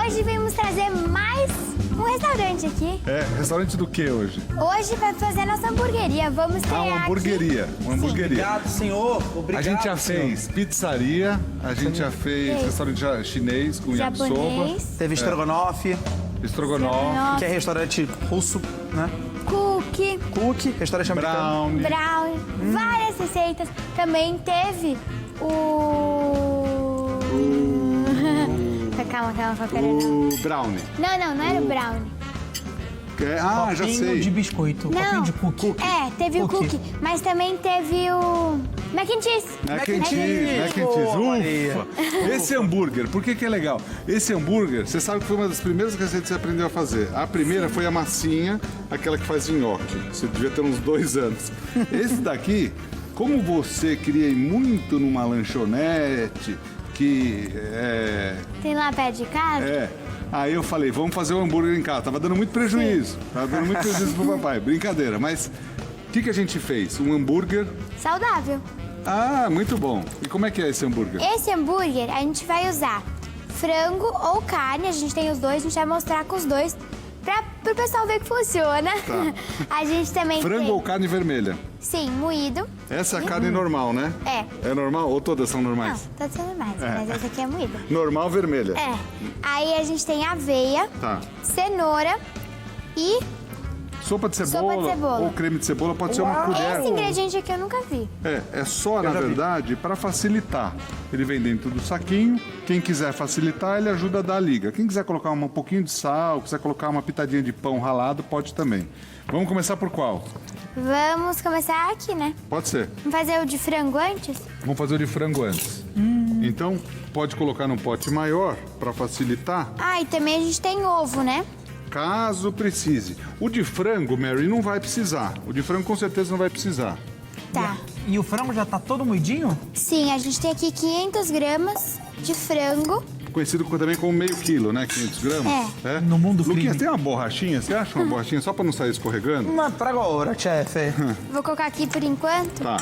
hoje vimos trazer mais um restaurante aqui. É, restaurante do que hoje? Hoje vai fazer a nossa hamburgueria. Vamos ter Uma hamburgueria. Uma hamburgueria. Obrigado, senhor. Obrigado, A gente já senhor. fez pizzaria, a gente já fez restaurante chinês com yakisoba, japonês, Teve estrogonofe, estrogonofe, que é restaurante russo, né? cookie, Cookie, restaurante americano. brownie. brownie, várias receitas. Também teve o... calma, O brownie. Não era o brownie. Já Copinho sei. de biscoito, Não. copinho de cookie. É, teve o Cookie. cookie, mas também teve o mac and cheese. Mac and cheese, mac and cheese. Boa, Maria. Ufa! Esse hambúrguer, por que é legal? Esse hambúrguer, você sabe que foi uma das primeiras receitas que você aprendeu a fazer. A primeira foi a massinha, aquela que faz nhoque. Você devia ter uns 2 anos. Esse daqui, como você queria ir muito numa lanchonete, que Tem lá perto de casa? Aí eu falei, vamos fazer o hambúrguer em casa. Tava dando muito prejuízo. Tava dando muito prejuízo pro papai. Brincadeira. Mas o que a gente fez? Um hambúrguer. Saudável. Ah, muito bom. E como é que é esse hambúrguer? Esse hambúrguer a gente vai usar frango ou carne, a gente tem os dois, a gente vai mostrar com os dois pro pessoal ver que funciona. Tá. A gente também Frango tem, ou carne vermelha? sim, moído. Essa é a carne normal, né? É. É normal ou todas são Não, normais? todos são normais, mas essa aqui é moída. Normal vermelha. É. Aí a gente tem aveia, Tá. cenoura e Sopa de cebola, Sopa de cebola. ou creme de cebola pode ser uma colher. esse ingrediente aqui eu nunca vi. É só, na verdade, para facilitar. Ele vem dentro do saquinho. Quem quiser facilitar, ele ajuda a dar a liga. Quem quiser colocar um pouquinho de sal, quiser colocar uma pitadinha de pão ralado, pode também. Vamos começar por qual? Vamos começar aqui, né? Pode ser. Vamos fazer o de frango antes? Vamos fazer o de frango antes. Então, pode colocar num pote maior para facilitar, Ah, e também a gente tem ovo, né? caso precise. O de frango, Mary, não vai precisar. O de frango com certeza não vai precisar. Tá. E o frango já tá todo moidinho? Sim, a gente tem aqui 500 gramas de frango. Conhecido também como meio quilo, né? 500 gramas. É. No mundo Luquinhas, crime. tem uma borrachinha? Você acha uma borrachinha só para não sair escorregando? Uma traga ora, chefe. Vou colocar aqui por enquanto. Tá.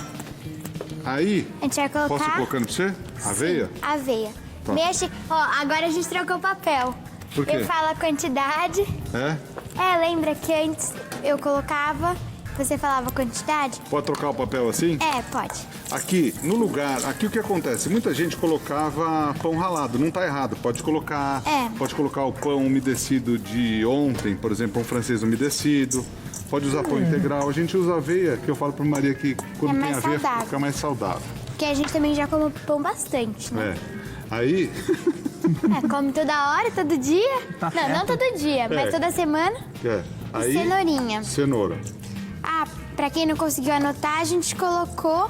Aí, A gente vai colocar... posso ir colocando pra você? Aveia? Aveia. Tá. Mexe. Ó, agora a gente trocou o papel. Por quê? Eu falo a quantidade. É? Lembra que antes eu colocava, você falava a quantidade? Pode trocar o papel assim? Pode. Aqui, no lugar, aqui o que acontece? Muita gente colocava pão ralado, não tá errado. Pode colocar, pode colocar o pão umedecido de ontem, por exemplo, pão francês umedecido. Pode usar pão integral. A gente usa aveia, que eu falo pra Maria que quando É tem mais aveia saudável. fica mais saudável. Porque a gente também já come pão bastante, né? Aí, Come toda hora, todo dia. Não todo dia, mas toda semana. aí Cenourinha. cenoura. Ah, pra quem não conseguiu anotar, a gente colocou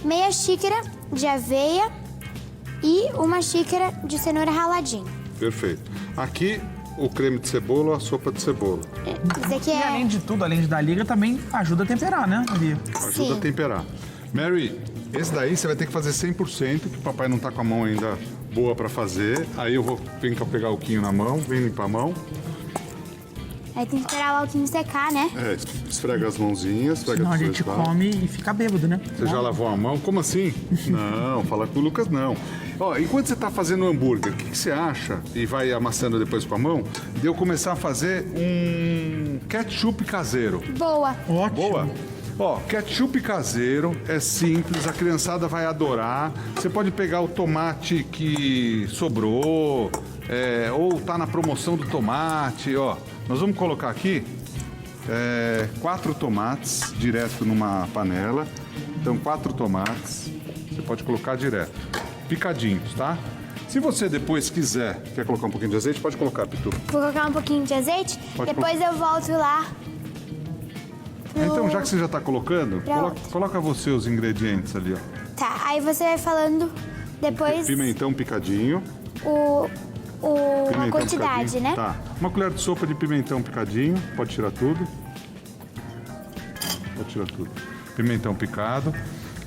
meia xícara de aveia e uma xícara de cenoura raladinha. Perfeito. Aqui, o creme de cebola, a sopa de cebola. Isso aqui E além é... de tudo, além de dar liga, também ajuda a temperar, né, Maria? Ajuda Sim. a temperar. Mary, esse daí você vai ter que fazer 100%, que o papai não tá com a mão ainda boa pra fazer. Aí eu vou vir cá pegar o quinho na mão, vem limpar a mão. Aí tem que esperar o alquinho secar, né? Esfrega as mãozinhas, esfrega Senão a dos gente dois lados. come e fica bêbado, né? Você já lavou a mão? Como assim? Não, fala com o Lucas não. Ó, enquanto você tá fazendo o hambúrguer, o que você acha, e vai amassando depois com a mão, de eu começar a fazer um ketchup caseiro? Boa. Ótimo. Boa? Ó, ketchup caseiro, é simples, a criançada vai adorar. Você pode pegar o tomate que sobrou, ou tá na promoção do tomate, ó. Nós vamos colocar aqui 4 tomates direto numa panela. Então, 4 tomates, você pode colocar direto, picadinhos, tá? Se você depois quer colocar um pouquinho de azeite, pode colocar, Pitu. Vou colocar um pouquinho de azeite, Pode depois eu volto lá. Então, já que você já tá colocando, coloca você os ingredientes ali, ó. Tá, aí você vai falando depois Pimentão picadinho. a Pimentão quantidade, picadinho. né? Tá. Uma colher de sopa de pimentão picadinho. Pode tirar tudo. Pode tirar tudo. Pimentão picado.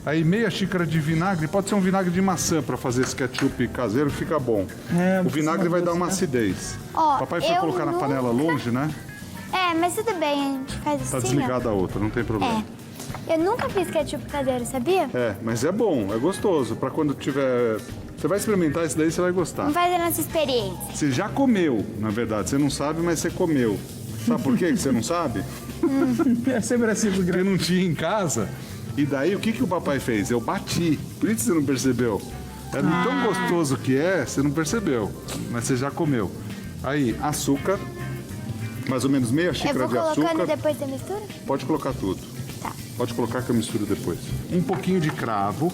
Aí meia xícara de vinagre. Pode ser um vinagre de maçã para fazer esse ketchup caseiro, que fica bom. O vinagre vai dar uma acidez. Ó, Papai foi eu colocar na nunca- panela longe, né? Mas tudo bem, a gente faz Tá assim, desligada a outra, não tem problema. Eu nunca fiz ketchup caseiro, sabia? Mas é bom, é gostoso. Para quando tiver Você vai experimentar isso daí, você vai gostar. Vamos fazer nossa experiência. Você já comeu, na verdade. Você não sabe, mas você comeu. Sabe por quê que você não sabe? É sempre assim, Porque não tinha em casa. E daí, o que o papai fez? Eu bati. Por isso você não percebeu. É tão gostoso que é, você não percebeu. Mas você já comeu. Aí, açúcar. Mais ou menos meia Eu xícara vou de colocando açúcar. depois da mistura? Pode colocar tudo. Tá. Pode colocar que eu misturo depois. Um pouquinho de cravo,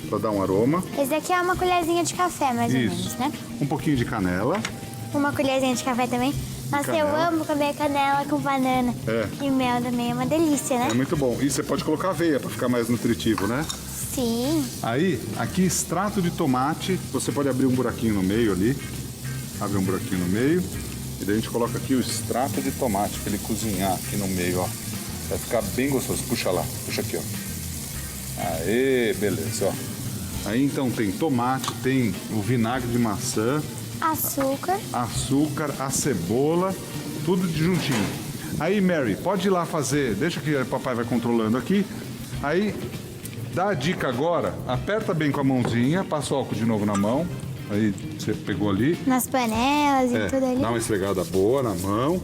para dar um aroma. Esse daqui é uma colherzinha de café, mais ou menos, Isso. né? Um pouquinho de canela. Uma colherzinha de café também. Nossa, eu Canela. amo comer canela com banana. É. E mel também, é uma delícia, né? É muito bom. E você pode colocar aveia para ficar mais nutritivo, né? Sim. Aí, aqui extrato de tomate. Você pode abrir um buraquinho no meio ali. Abre um buraquinho no meio. E daí a gente coloca aqui o extrato de tomate para ele cozinhar aqui no meio, ó. Vai ficar bem gostoso. Puxa lá, puxa aqui, ó. Aê, beleza, ó. Aí então tem tomate, tem o vinagre de maçã, Açúcar. açúcar, a cebola, tudo de juntinho. Aí, Mary, pode ir lá fazer, deixa que o papai vai controlando aqui. Aí, dá a dica agora, aperta bem com a mãozinha, passa o álcool de novo na mão. Aí, você pegou ali. Nas panelas e tudo ali. Dá uma esfregada boa na mão.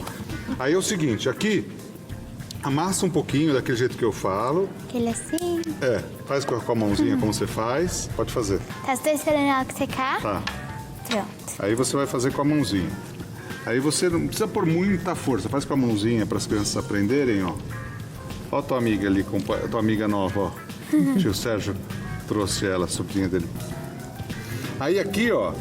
Aí é o seguinte, aqui, amassa um pouquinho daquele jeito que eu falo. Aquele assim. Faz com a mãozinha como você faz. Pode fazer. Tá, estou esperando ela secar. Tá. Pronto. Aí você vai fazer com a mãozinha. Aí você não precisa pôr muita força. Faz com a mãozinha para as crianças aprenderem, ó. Ó a tua amiga ali, tua amiga nova, ó. Tio Sérgio trouxe ela, a sobrinha dele. Aí aqui, ó,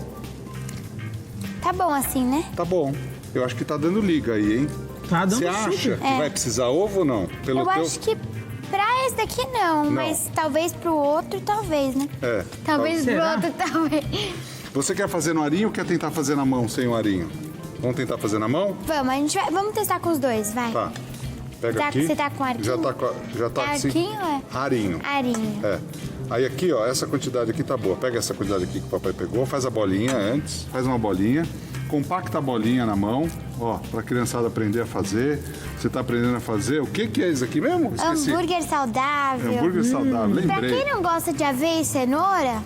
Tá bom assim, né? tá bom. Eu acho que tá dando liga aí, hein? Tá dando Você acha super. que vai precisar ovo ou não? Pelo Eu acho que pra esse daqui não, mas talvez pro outro, talvez, né? É. Talvez pro Será? outro, talvez. Você quer fazer no arinho ou quer tentar fazer na mão sem o arinho? Vamos tentar fazer na mão? Vamos testar com os dois, vai. Tá. Pega Tá, aqui. você tá com arquinho? Já tá É assim. arquinho, é? Arinho. Arinho. É. Aí aqui, ó, essa quantidade aqui tá boa. Pega essa quantidade aqui que o papai pegou, faz a bolinha antes, faz uma bolinha, compacta a bolinha na mão, ó, pra criançada aprender a fazer. Você tá aprendendo a fazer. O que é isso aqui mesmo? Esqueci. Hambúrguer saudável. Hambúrguer saudável, Pra lembrei. quem não gosta de aveia e cenoura,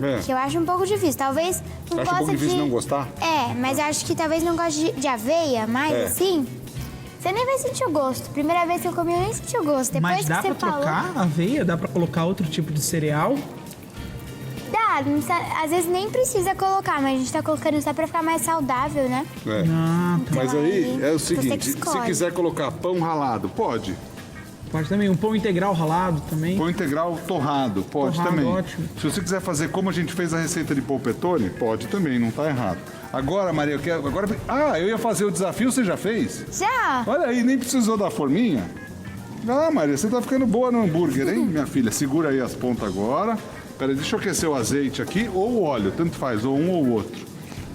É. que eu acho um pouco difícil, talvez não Acha um gosta pouco difícil de... não gostar? É, mas eu acho que talvez não goste de aveia mais É. assim. Você nem vai sentir o gosto. Primeira vez que eu comi, eu nem senti o gosto. Depois Mas dá que pra você falou, trocar a aveia? Dá pra colocar outro tipo de cereal? dá. Não precisa- às vezes nem precisa colocar, mas a gente tá colocando só pra ficar mais saudável, né? É. Ah, tá. Mas aí é o você que seguinte, se escolhe. quiser colocar pão ralado, pode. Pode também. Um pão integral ralado também. Pão integral torrado, pode Torrado, também. ótimo. Se você quiser fazer como a gente fez a receita de polpetone, pode também, não tá errado. Agora, Maria, eu quero. Agora, eu ia fazer o desafio, você já fez? Já? Olha aí, nem precisou da forminha. Ah, Maria, você tá ficando boa no hambúrguer, hein, minha filha? Segura aí as pontas agora. Peraí, deixa eu aquecer o azeite aqui, ou o óleo, tanto faz, ou um ou o outro.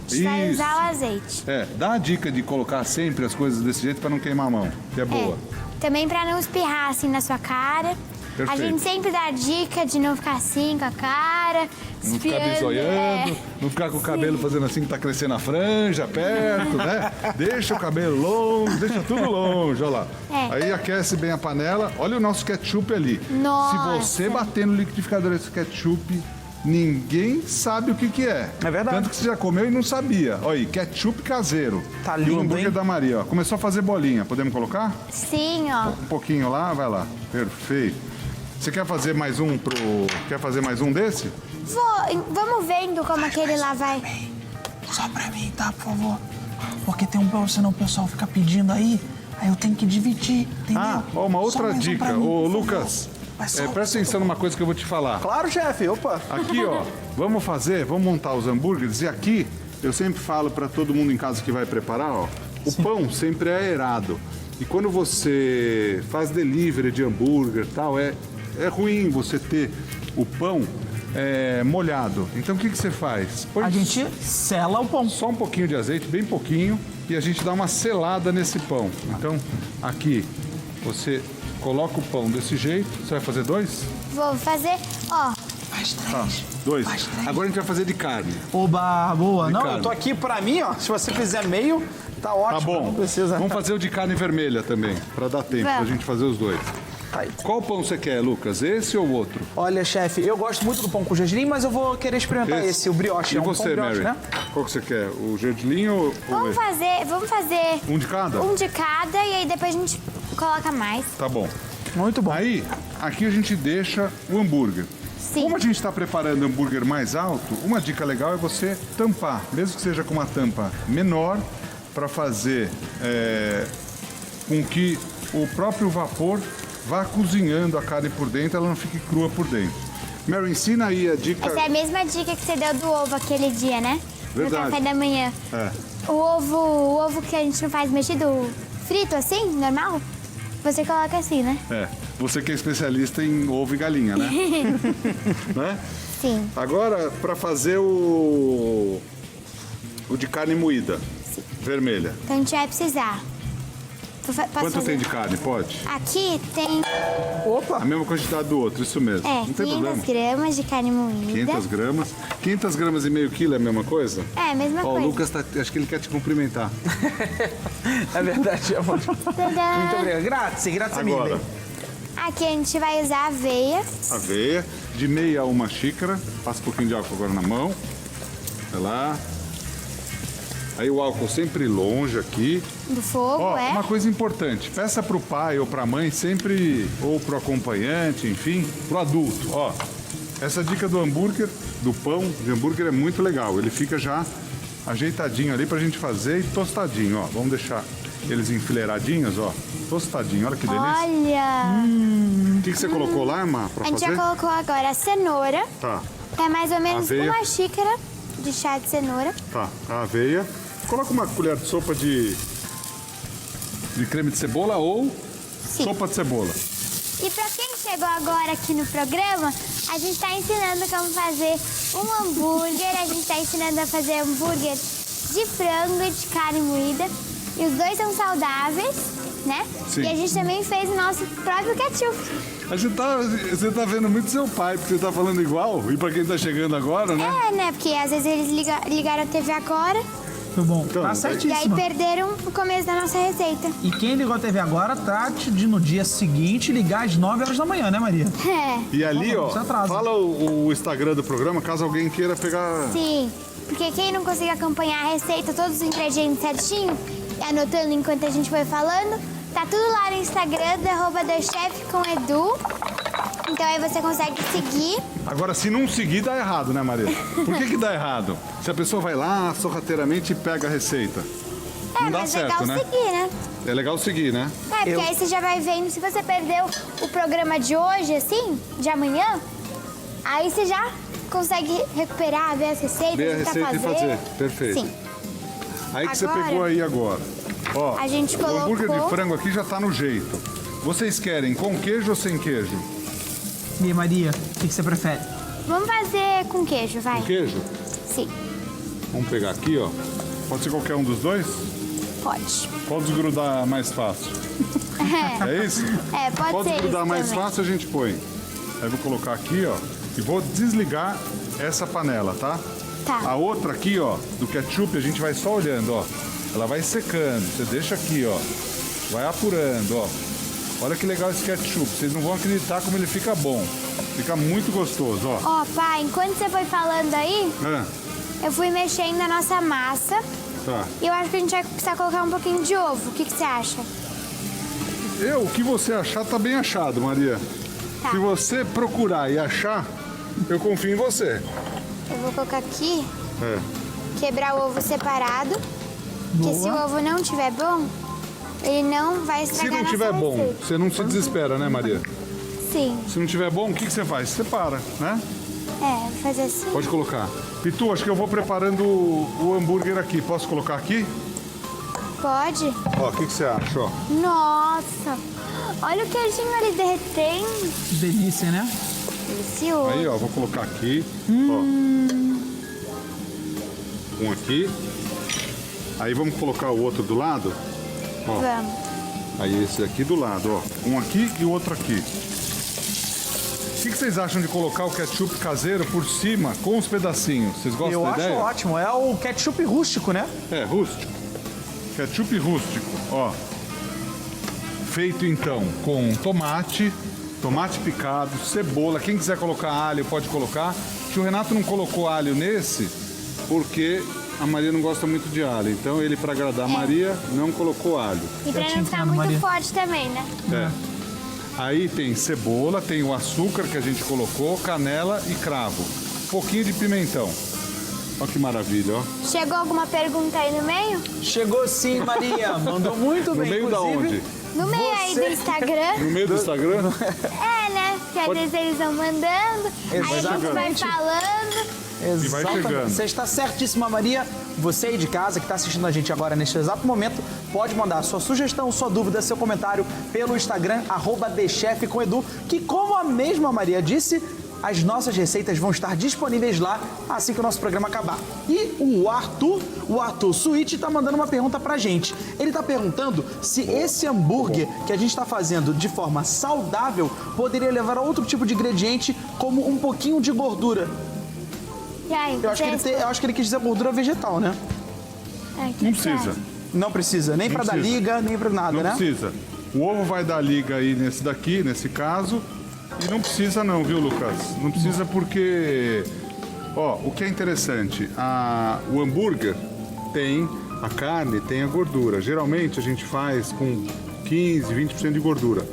A gente vai usar o azeite. Dá a dica de colocar sempre as coisas desse jeito para não queimar a mão, que é boa. Também pra não espirrar assim na sua cara. Perfeito. A gente sempre dá a dica de não ficar assim com a cara, Não ficar espirrando. bisoiando, não ficar com o cabelo fazendo assim que tá crescendo a franja perto, né? Deixa o cabelo longe, deixa tudo longe, olha lá. É. Aí aquece bem a panela, olha o nosso ketchup ali. Nossa. Se você bater no liquidificador esse ketchup, ninguém sabe o que é. É verdade. Tanto que você já comeu e não sabia. Olha aí, ketchup caseiro. Tá E o lindo, hambúrguer hein? da Maria, ó. Começou a fazer bolinha, podemos colocar? Sim, ó. Um pouquinho lá, vai lá. Perfeito. Você quer fazer mais um Quer fazer mais um desse? Vamos vendo como aquele lá vai. Só pra mim, tá, por favor? Porque tem senão o pessoal fica pedindo aí eu tenho que dividir, entendeu? Ó, uma Só outra mais um dica. pra mim, Ô, por favor. Lucas, Vai só- presta atenção numa coisa que eu vou te falar. Claro, chefe. Opa. Aqui, ó, vamos montar os hambúrgueres e aqui eu sempre falo para todo mundo em casa que vai preparar, ó, o pão sempre é aerado. E quando você faz delivery de hambúrguer e tal, é ruim você ter o pão molhado. Então o que você faz? Põe A gente sela o pão. só um pouquinho de azeite, bem pouquinho, e a gente dá uma selada nesse pão. Então, aqui, você coloca o pão desse jeito. Você vai fazer dois? Vou fazer, ó. Faz três. Tá, dois. Faz três. Agora a gente vai fazer de carne. Oba, boa. Não, Ricardo. Eu tô aqui pra mim, ó. Se você fizer meio, tá ótimo. Tá bom. Não precisa. Vamos fazer o de carne vermelha também, para dar tempo, pra Vamos. gente fazer os dois. Tá aí. Qual pão você quer, Lucas? Esse ou outro? Olha, chefe, eu gosto muito do pão com gergelim, mas eu vou querer experimentar esse, o brioche. E é um você, pão brioche, Mary? né? Qual que você quer? O gergelim ou Vamos fazer um de cada? um de cada e aí depois a gente coloca mais. Tá bom. Muito bom. Aí, aqui a gente deixa o hambúrguer. Sim. Como a gente está preparando hambúrguer mais alto, uma dica legal é você tampar, mesmo que seja com uma tampa menor, para fazer com que o próprio vapor vá cozinhando a carne por dentro, ela não fique crua por dentro. Mary, ensina aí a dica. Essa é a mesma dica que você deu do ovo aquele dia, né? Verdade. No café da manhã. É. O ovo que a gente não faz mexido frito assim, normal, você coloca assim, né? Você que é especialista em ovo e galinha, né? Né? Sim. Agora, para fazer o de carne moída, vermelha. Então a gente vai precisar. Posso Quanto fazer? tem de carne? Pode? Aqui tem A mesma quantidade do outro, isso mesmo. Não tem 500 problema. gramas de carne moída. 500 gramas. 500 gramas e meio quilo é a mesma coisa? É, a mesma Ó, o coisa. Lucas, acho que ele quer te cumprimentar. É verdade, amor. Muito Tadã! obrigado. Grazie Agora, mille. Aqui a gente vai usar aveia. aveia, de meia a uma xícara. Passa um pouquinho de álcool agora na mão. Vai lá. Aí o álcool sempre longe aqui. Do fogo, Ó, é? uma coisa importante, peça pro pai ou pra mãe sempre, ou pro acompanhante, enfim, pro adulto, ó. Essa dica do hambúrguer, do pão de hambúrguer é muito legal. Ele fica já ajeitadinho ali pra gente fazer e tostadinho, ó. Vamos deixar eles enfileiradinhos, ó. Tostadinho, olha que delícia. Olha! O que você colocou lá, Má, pra A gente fazer? já colocou agora a cenoura. Tá, É mais ou menos Aveia. uma xícara de chá de cenoura. tá. A aveia. Coloca uma colher de sopa de creme de cebola ou Sim. sopa de cebola. E pra quem chegou agora aqui no programa, a gente tá ensinando como fazer um hambúrguer. A gente tá ensinando a fazer hambúrguer de frango e de carne moída. E os dois são saudáveis, né? Sim. E a gente também fez o nosso próprio ketchup. Você tá vendo muito seu pai, porque você tá falando igual. E pra quem tá chegando agora, né? É, né? Porque às vezes eles ligaram a TV agora Muito bom. Então, Tá daí- e aí certíssimo. perderam o começo da nossa receita. E quem ligou a TV agora, trate de no dia seguinte ligar às 9 horas da manhã, né, Maria? É, E ali, ó, Você atrasa. fala o Instagram do programa, caso alguém queira pegar. sim. Porque quem não conseguir acompanhar a receita, todos os ingredientes certinho, e anotando enquanto a gente foi falando, tá tudo lá no Instagram do @TheChef com Edu. Então aí você consegue seguir. Agora, se não seguir, dá errado, né, Maria? Por que dá errado? Se a pessoa vai lá, sorrateiramente, e pega a receita. É, Não dá mas certo, legal né? seguir, né? É legal seguir, né? É, porque aí você já vai vendo, se você perdeu o programa de hoje, assim, de amanhã, aí você já consegue recuperar, ver as receitas, Ver a tentar receita e fazer. Perfeito. Sim. Aí que você Agora- pegou aí agora. Ó, A gente o hambúrguer colocou- de frango aqui já tá no jeito. Vocês querem com queijo ou sem queijo? E aí, Maria, o que você prefere? Vamos fazer com queijo, vai. Com queijo? Sim, Vamos pegar aqui, ó. Pode ser qualquer um dos dois? pode. Pode desgrudar mais fácil. É isso? É, pode Pode ser desgrudar isso mais também. fácil, a gente põe. Aí vou colocar aqui, ó. E vou desligar essa panela, tá? Tá. A outra aqui, ó, do ketchup, a gente vai só olhando, ó. Ela vai secando. Você deixa aqui, ó. Vai apurando, ó. Olha que legal esse ketchup. Vocês não vão acreditar como ele fica bom. Fica muito gostoso, ó. Ó, pai, enquanto você foi falando aí, eu fui mexendo na nossa massa Tá. e eu acho que a gente vai precisar colocar um pouquinho de ovo. O que você acha? O que você achar tá bem achado, Maria. Tá. Se você procurar e achar, eu confio em você. Eu vou colocar aqui, É. quebrar o ovo separado, porque se o ovo não estiver bom, ele não vai Se estragar não nossa tiver bom, receita. você não se desespera, né, Maria? Sim, Se não tiver bom, o que você faz? Você para, né? vou fazer assim. Pode colocar. Pitu, acho que eu vou preparando o hambúrguer aqui. Posso colocar aqui? Pode? Ó, o que você acha, ó? Nossa, olha o queijinho ali derretendo. Delícia, né? Delicioso. Aí, ó, vou colocar aqui. Ó. Um aqui. Aí vamos colocar o outro do lado. Ó. Vamos. Aí esse aqui do lado, ó. Um aqui e o outro aqui. O que vocês acham de colocar o ketchup caseiro por cima com os pedacinhos? Vocês gostam Eu da acho ideia? ótimo. É o ketchup rústico, né? É, rústico. Ketchup rústico, ó. feito então com tomate picado, cebola. Quem quiser colocar alho pode colocar. O Renato não colocou alho nesse porque a Maria não gosta muito de alho. Então ele, para agradar a Maria, não colocou alho. E pra te não ficar entendo, muito Maria. forte também, né? É. Aí tem cebola, tem o açúcar que a gente colocou, canela e cravo. Um pouquinho de pimentão. Olha que maravilha, ó. Chegou alguma pergunta aí no meio? Chegou sim, Maria. Mandou muito No bem, meio da inclusive. onde? No meio aí do Instagram. No meio do Instagram? É, né? Porque às vezes eles vão mandando, aí a gente vai Exatamente. falando. E vai chegando. Você está certíssima, Maria. Você aí de casa que está assistindo a gente agora neste exato momento, pode mandar sua sugestão, sua dúvida, seu comentário pelo Instagram, @TheChefComEdu, que como a mesma Maria disse, as nossas receitas vão estar disponíveis lá assim que o nosso programa acabar. E o Arthur Switch está mandando uma pergunta pra gente. Ele está perguntando se esse hambúrguer que a gente está fazendo de forma saudável poderia levar a outro tipo de ingrediente, como um pouquinho de gordura. E aí, Eu acho que ele quis dizer gordura vegetal, né? Não precisa. Não precisa, nem Não pra dar precisa. liga, nem pra nada, Não né? precisa. O ovo vai dar liga aí nesse caso. E não precisa não, viu, Lucas? Não precisa porque... Ó, o que é interessante, o hambúrguer tem a carne, tem a gordura. Geralmente a gente faz com 15, 20% de gordura.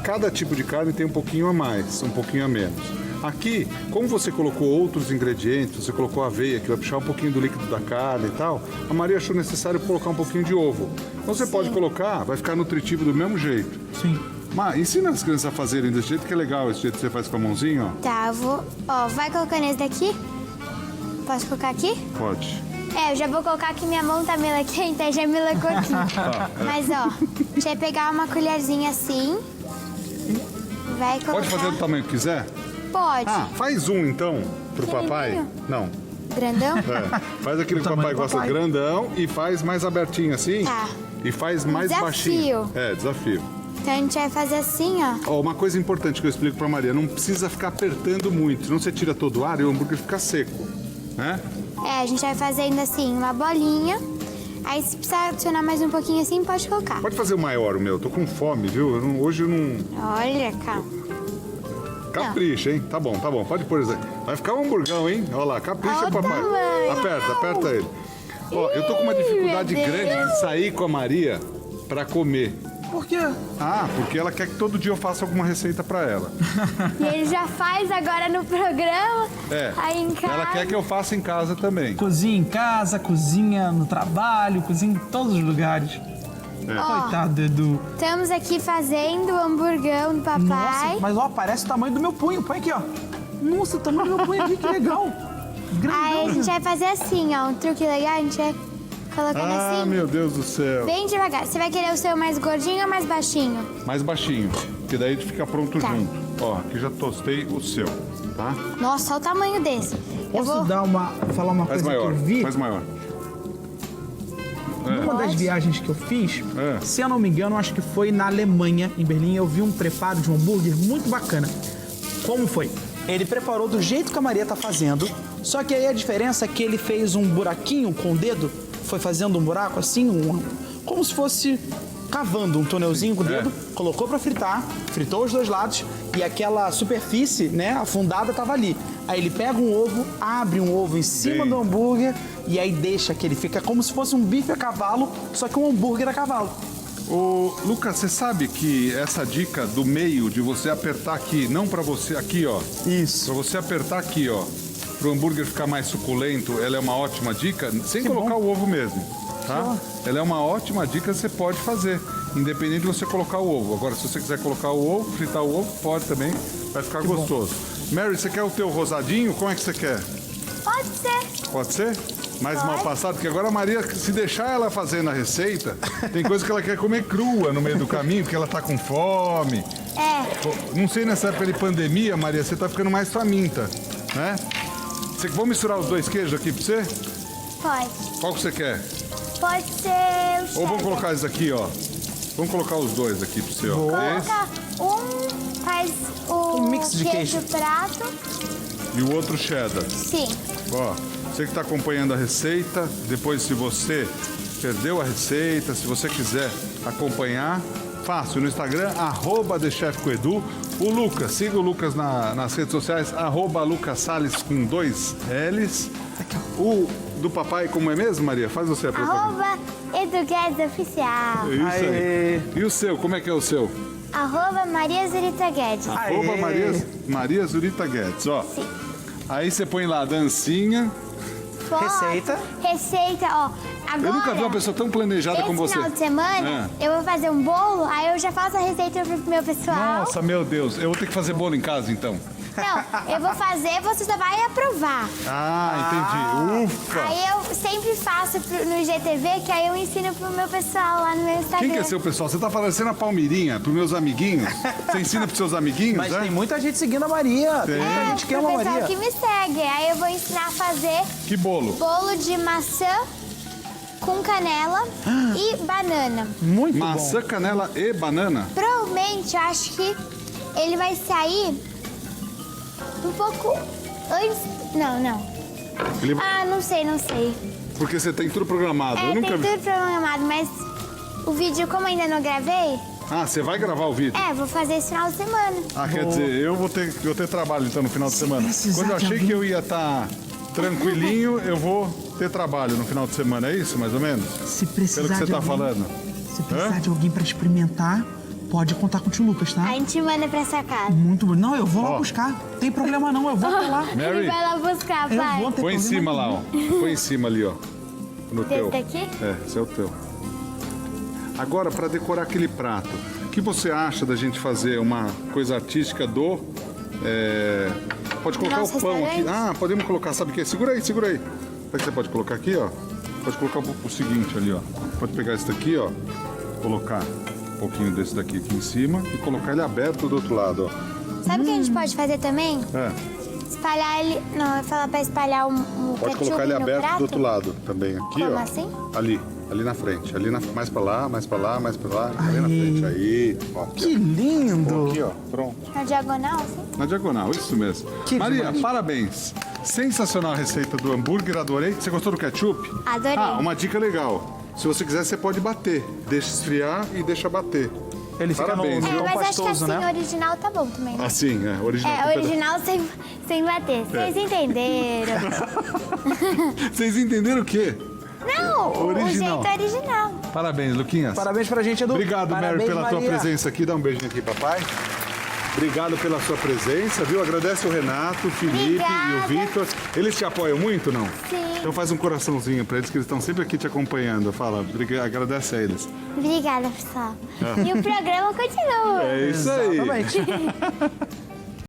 Cada tipo de carne tem um pouquinho a mais, um pouquinho a menos. Aqui, como você colocou outros ingredientes, você colocou aveia, que vai puxar um pouquinho do líquido da carne e tal, a Maria achou necessário colocar um pouquinho de ovo. Então você pode colocar, vai ficar nutritivo do mesmo jeito. Sim. Mas ensina as crianças a fazerem desse jeito, que é legal, esse jeito que você faz com a mãozinha, ó. Tá, eu vou... Ó, vai colocando esse daqui? Posso colocar aqui? Pode. É, eu já vou colocar que minha mão tá melequenta e já melecou aqui. Mas, ó, deixa eu pegar uma colherzinha assim. Vai colocar... Pode fazer do tamanho que quiser? Pode. Ah, faz um então, pro papai. Não, Grandão? é. Faz aquele que o papai tamanho do gosta papai. grandão e faz mais abertinho assim. Tá. E faz mais Desafio. baixinho. É, desafio. Então a gente vai fazer assim, ó. Ó, uma coisa importante que eu explico pra Maria, não precisa ficar apertando muito, senão você tira todo o ar e o hambúrguer fica seco, né? É, a gente vai fazendo assim, uma bolinha. Aí se precisar adicionar mais um pouquinho assim, pode colocar. Pode fazer o maior, o meu, tô com fome, viu? Hoje eu não... Olha, calma. Capricha, hein? Tá bom, pode pôr isso aí. Vai ficar um hamburgão, hein? Olha lá, capricha, Olha o papai. tamanho. Aperta ele. Ó, eu tô com uma dificuldade meu grande Deus. de sair com a Maria pra comer. Por quê? Ah, porque ela quer que todo dia eu faça alguma receita pra ela. E ele já faz agora no programa. É. Aí em casa. Ela quer que eu faça em casa também. Cozinha em casa, cozinha no trabalho, cozinha em todos os lugares. Ó, Coitado do Edu. estamos aqui fazendo o hamburgão do papai. Nossa, mas ó, parece o tamanho do meu punho. Põe aqui, ó. Nossa, o tamanho do meu punho aqui, que legal. Grandão. Aí a gente vai fazer assim, ó. Um truque legal, a gente vai colocando Ah, assim. meu Deus do céu. Bem devagar. Você vai querer o seu mais gordinho ou mais baixinho? Mais baixinho, que daí fica pronto Tá. junto. Ó, aqui já tostei o seu, tá? Nossa, olha o tamanho desse. Eu Posso vou... falar uma Faz coisa maior, que eu vi? faz maior. Numa das viagens que eu fiz, É. se eu não me engano, acho que foi na Alemanha, em Berlim, eu vi um preparo de um hambúrguer muito bacana. Como foi? Ele preparou do jeito que a Maria tá fazendo, só que aí a diferença é que ele fez um buraquinho com o dedo, foi fazendo um buraco assim, como se fosse cavando um túnelzinho com o dedo, colocou pra fritar, fritou os dois lados e aquela superfície, né, afundada tava ali. Aí ele pega um ovo, abre um ovo em cima Bem. do hambúrguer e aí deixa que ele fica como se fosse um bife a cavalo, só que um hambúrguer a cavalo. Ô, Lucas, você sabe que essa dica do meio, de você apertar aqui, não pra você, aqui, ó. Isso. Pra você apertar aqui, ó, pro hambúrguer ficar mais suculento, ela é uma ótima dica, sem colocar o ovo mesmo, tá? Ela é uma ótima dica, você pode fazer, independente de você colocar o ovo. Agora, se você quiser colocar o ovo, fritar o ovo, pode também, vai ficar gostoso. Mary, você quer o teu rosadinho? Como é que você quer? Pode ser. Pode ser? Mais mal passado, porque agora a Maria, se deixar ela fazendo a receita, tem coisa que ela quer comer crua no meio do caminho, porque ela tá com fome. É. Pô, não sei, nessa época de pandemia, Maria, você tá ficando mais faminta, né? Vamos misturar os dois queijos aqui pra você? Pode. Qual que você quer? Pode ser o cheddar. Ou vamos colocar esses aqui, ó. Vamos colocar os dois aqui pra você, ó. Esse Coloca faz o mix de queijo. prato. e o outro cheddar. Sim. Ó, você que está acompanhando a receita, depois se você perdeu a receita, se você quiser acompanhar, Fácil, no Instagram, @TheChefCoedu. O Lucas, siga o Lucas nas redes sociais, @LucasSales com 2 L's. O do papai, como é mesmo, Maria? Faz você a propaganda. @EduGuedes Oficial. Isso aí. E o seu, como é que é o seu? @Maria Zurita Guedes. Maria Zurita Guedes, ó. Sim. Aí você põe lá a dancinha. Foto, Receita. Receita, ó. Agora, Eu nunca vi uma pessoa tão planejada como esse você. final de semana, eu vou fazer um bolo, aí eu já faço a receita pro meu pessoal. Nossa, meu Deus. Eu vou ter que fazer bolo em casa, então. Não, eu vou fazer, você só vai aprovar. Ah, entendi. Ufa. Aí eu sempre faço no IGTV, que aí eu ensino pro meu pessoal lá no meu Instagram. Quem que é seu pessoal? Você tá parecendo a Palmeirinha, pros meus amiguinhos? Você ensina pros seus amiguinhos, Mas né? tem muita gente seguindo a Maria. Tem muita gente que pro ama a pessoal Maria. que me segue. Aí eu vou ensinar a fazer Que bolo? bolo de maçã com canela e banana. Muito Maçã, canela e banana? Provavelmente, eu acho que ele vai sair um pouco antes... Não. Ele- Ah, não sei. Porque você tem tudo programado. Eu Tem nunca vi. tudo programado, mas o vídeo, como ainda não gravei, Ah, você vai gravar o vídeo? vou fazer esse final de semana. Ah, quer dizer, eu vou ter trabalho então no final de semana. precisar Quando eu de achei alguém- que eu ia estar tranquilinho, eu vou ter trabalho no final de semana, é isso, mais ou menos? Se precisar Pelo que você de tá alguém, falando. Se precisar Hã? de alguém pra experimentar, pode contar com o tio Lucas, tá? A gente manda pra essa casa. Muito bom. Não, eu vou lá Ó. buscar. Tem problema não, eu vou pra lá. Ele Mary, vai lá buscar, Eu pai. vou ter põe em problema cima lá, ó. Põe em cima ali, ó. No Desse teu. daqui? É, esse é o teu. Agora, para decorar aquele prato, o que você acha da gente fazer uma coisa artística do... Pode colocar Nosso o pão aqui. restaurante? Ah, podemos colocar, sabe o que? Segura aí. Sabe o que você pode colocar aqui, ó? Pode colocar o seguinte ali, ó. Pode pegar esse daqui, ó. Colocar um pouquinho desse daqui aqui em cima e colocar ele aberto do outro lado, ó. Sabe o que a gente pode fazer também? É. Espalhar ele... Não, eu ia falar pra espalhar o Pode ketchup colocar ele no aberto prato. do outro lado também. Aqui, Como ó. assim? Ali na frente. Mais pra lá, mais pra lá. Ali na frente. Aí. Ó, aqui, Que lindo! ó. Aqui, ó. Pronto. Na diagonal, assim? Na diagonal, isso mesmo. Que Maria, demais. parabéns. Sensacional a receita do hambúrguer, adorei. Você gostou do ketchup? Adorei. Ah, uma dica legal. Se você quiser, você pode bater. Deixa esfriar e deixa bater. Ele fica Parabéns, no viu? Mas acho que pastoso, assim, né? original tá bom também. Né? Assim, original. Original sem bater. Vocês entenderam. Vocês entenderam o quê? Não, Original. o jeito é original. Parabéns, Luquinhas. Parabéns pra gente, Edu. Obrigado, Mary, Parabéns, pela tua Maria. presença aqui. Dá um beijinho aqui, papai. Obrigado pela sua presença, viu? Agradece o Renato, o Felipe e o Obrigada. Vitor. Eles te apoiam muito, não? Sim. Então faz um coraçãozinho pra eles, que eles estão sempre aqui te acompanhando. Fala, agradece a eles. Obrigada, pessoal. E o programa continua. É isso aí. Exatamente.